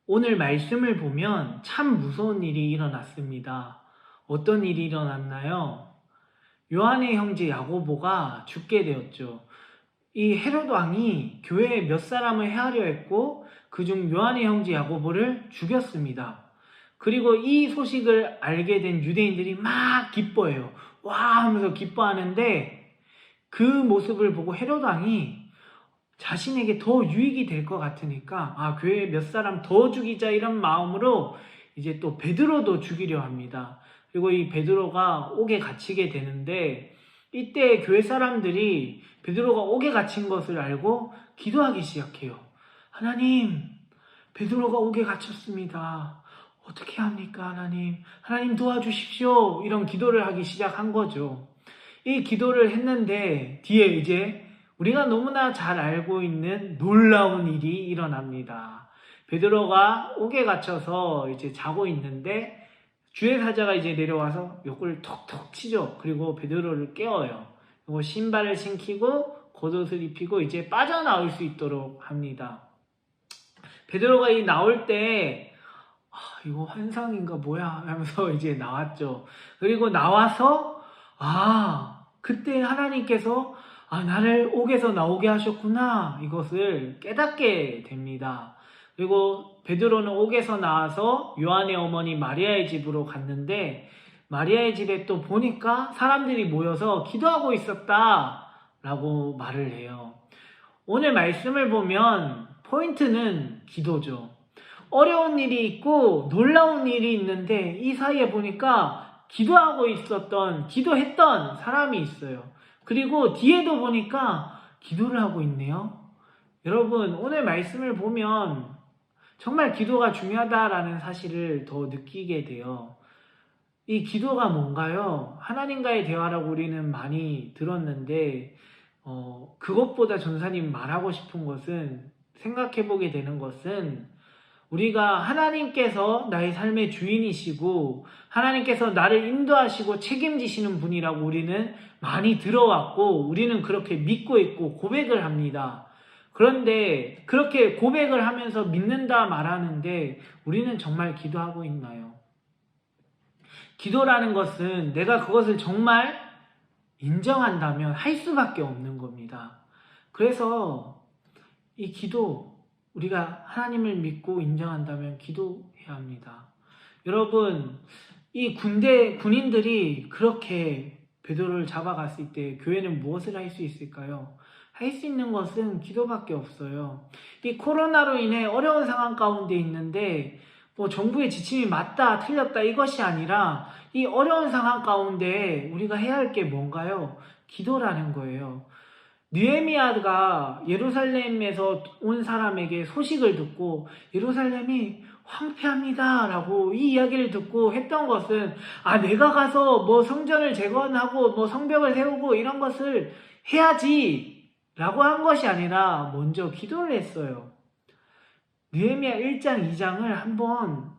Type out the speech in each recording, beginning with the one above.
오늘 말씀을 보면 참 무서운 일이 일어났습니다. 어떤 일이 일어났나요? 요한의 형제 야고보가 죽게 되었죠. 이 헤롯 왕이 교회에 몇 사람을 해하려 했고 그중 요한의 형제 야고보를 죽였습니다. 그리고 이 소식을 알게 된 유대인들이 막 기뻐해요. 와 하면서 기뻐하는데 그 모습을 보고 헤롯 왕이 자신에게 더 유익이 될 것 같으니까 교회에 몇 사람 더 죽이자 이런 마음으로 이제 또 베드로도 죽이려 합니다. 그리고 이 베드로가 옥에 갇히게 되는데 이때 교회 사람들이 베드로가 옥에 갇힌 것을 알고 기도하기 시작해요. 하나님, 베드로가 옥에 갇혔습니다. 어떻게 합니까, 하나님? 하나님 도와주십시오. 이런 기도를 하기 시작한 거죠. 이 기도를 했는데 뒤에 이제 우리가 너무나 잘 알고 있는 놀라운 일이 일어납니다. 베드로가 옥에 갇혀서 이제 자고 있는데 주의 사자가 이제 내려와서 욕을 톡톡 치죠. 그리고 베드로를 깨워요. 그리고 신발을 신기고 겉옷을 입히고 이제 빠져나올 수 있도록 합니다. 베드로가 이 나올 때 이거 환상인가 뭐야 하면서 이제 나왔죠. 그리고 나와서 그때 하나님께서 나를 옥에서 나오게 하셨구나 이것을 깨닫게 됩니다. 그리고 베드로는 옥에서 나와서 요한의 어머니 마리아의 집으로 갔는데 마리아의 집에 또 보니까 사람들이 모여서 기도하고 있었다 라고 말을 해요. 오늘 말씀을 보면 포인트는 기도죠. 어려운 일이 있고 놀라운 일이 있는데 이 사이에 보니까 기도했던 사람이 있어요. 그리고 뒤에도 보니까 기도를 하고 있네요. 여러분, 오늘 말씀을 보면 정말 기도가 중요하다라는 사실을 더 느끼게 돼요. 이 기도가 뭔가요? 하나님과의 대화라고 우리는 많이 들었는데 그것보다 전사님 말하고 싶은 것은 생각해보게 되는 것은 우리가 하나님께서 나의 삶의 주인이시고 하나님께서 나를 인도하시고 책임지시는 분이라고 우리는 많이 들어왔고 우리는 그렇게 믿고 있고 고백을 합니다. 그런데 그렇게 고백을 하면서 믿는다 말하는데 우리는 정말 기도하고 있나요? 기도라는 것은 내가 그것을 정말 인정한다면 할 수밖에 없는 겁니다. 그래서 이 기도, 우리가 하나님을 믿고 인정한다면 기도해야 합니다. 여러분, 이 군인들이 그렇게 베드로를 잡아갔을 때 교회는 무엇을 할 수 있을까요? 할 수 있는 것은 기도밖에 없어요. 이 코로나로 인해 어려운 상황 가운데 있는데 정부의 지침이 맞다 틀렸다 이것이 아니라 이 어려운 상황 가운데 우리가 해야 할 게 뭔가요? 기도라는 거예요. 느헤미야가 예루살렘에서 온 사람에게 소식을 듣고 예루살렘이 황폐합니다 라고 이 이야기를 듣고 했던 것은 내가 가서 성전을 재건하고 성벽을 세우고 이런 것을 해야지 라고 한 것이 아니라 먼저 기도를 했어요. 느헤미야 1장 2장을 한번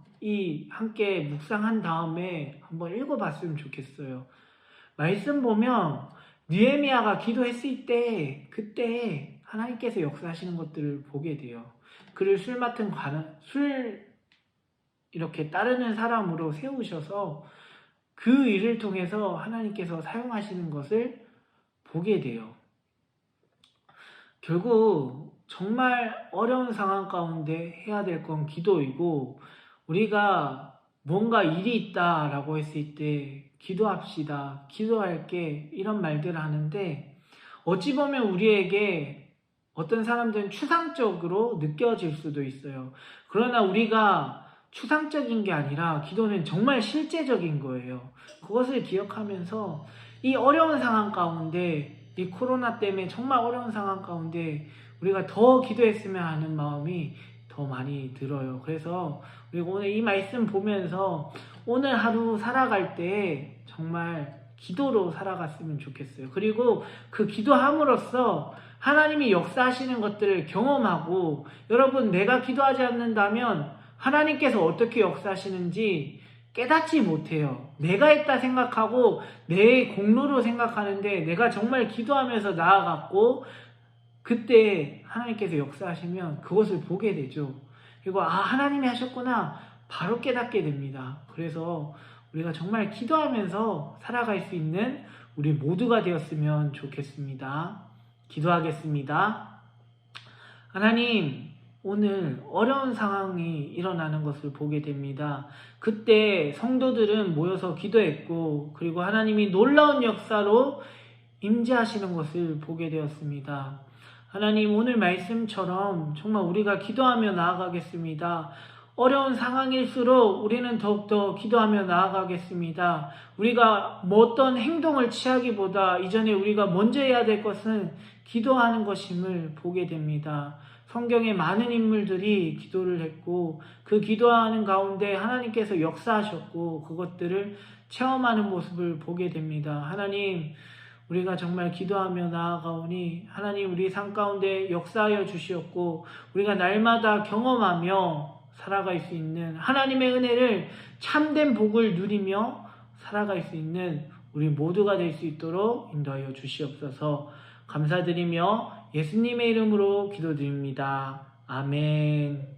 함께 묵상한 다음에 한번 읽어봤으면 좋겠어요. 말씀 보면 느헤미야가 기도했을 때 그때 하나님께서 역사하시는 것들을 보게 돼요. 그를 술 이렇게 따르는 사람으로 세우셔서 그 일을 통해서 하나님께서 사용하시는 것을 보게 돼요. 결국 정말 어려운 상황 가운데 해야 될 건 기도이고 우리가 뭔가 일이 있다라고 했을 때 기도합시다. 기도할게 이런 말들을 하는데 어찌 보면 우리에게 어떤 사람들은 추상적으로 느껴질 수도 있어요. 그러나 우리가 추상적인 게 아니라 기도는 정말 실제적인 거예요. 그것을 기억하면서 이 어려운 상황 가운데 이 코로나 때문에 정말 어려운 상황 가운데 우리가 더 기도했으면 하는 마음이 더 많이 들어요. 그래서 우리가 오늘 이 말씀 보면서 오늘 하루 살아갈 때 정말 기도로 살아갔으면 좋겠어요. 그리고 그 기도함으로써 하나님이 역사하시는 것들을 경험하고 여러분 내가 기도하지 않는다면 하나님께서 어떻게 역사하시는지 깨닫지 못해요. 내가 했다 생각하고 내 공로로 생각하는데 내가 정말 기도하면서 나아갔고 그때 하나님께서 역사하시면 그것을 보게 되죠. 그리고 하나님이 하셨구나 바로 깨닫게 됩니다. 그래서 우리가 정말 기도하면서 살아갈 수 있는 우리 모두가 되었으면 좋겠습니다. 기도하겠습니다. 하나님, 오늘 어려운 상황이 일어나는 것을 보게 됩니다. 그때 성도들은 모여서 기도했고, 그리고 하나님이 놀라운 역사로 임재하시는 것을 보게 되었습니다. 하나님, 오늘 말씀처럼 정말 우리가 기도하며 나아가겠습니다. 어려운 상황일수록 우리는 더욱더 기도하며 나아가겠습니다. 우리가 어떤 행동을 취하기보다 이전에 우리가 먼저 해야 될 것은 기도하는 것임을 보게 됩니다. 성경에 많은 인물들이 기도를 했고 그 기도하는 가운데 하나님께서 역사하셨고 그것들을 체험하는 모습을 보게 됩니다. 하나님, 우리가 정말 기도하며 나아가오니 하나님 우리 삶 가운데 역사하여 주시었고 우리가 날마다 경험하며 살아갈 수 있는 하나님의 은혜를 참된 복을 누리며 살아갈 수 있는 우리 모두가 될 수 있도록 인도하여 주시옵소서. 감사드리며 예수님의 이름으로 기도드립니다. 아멘.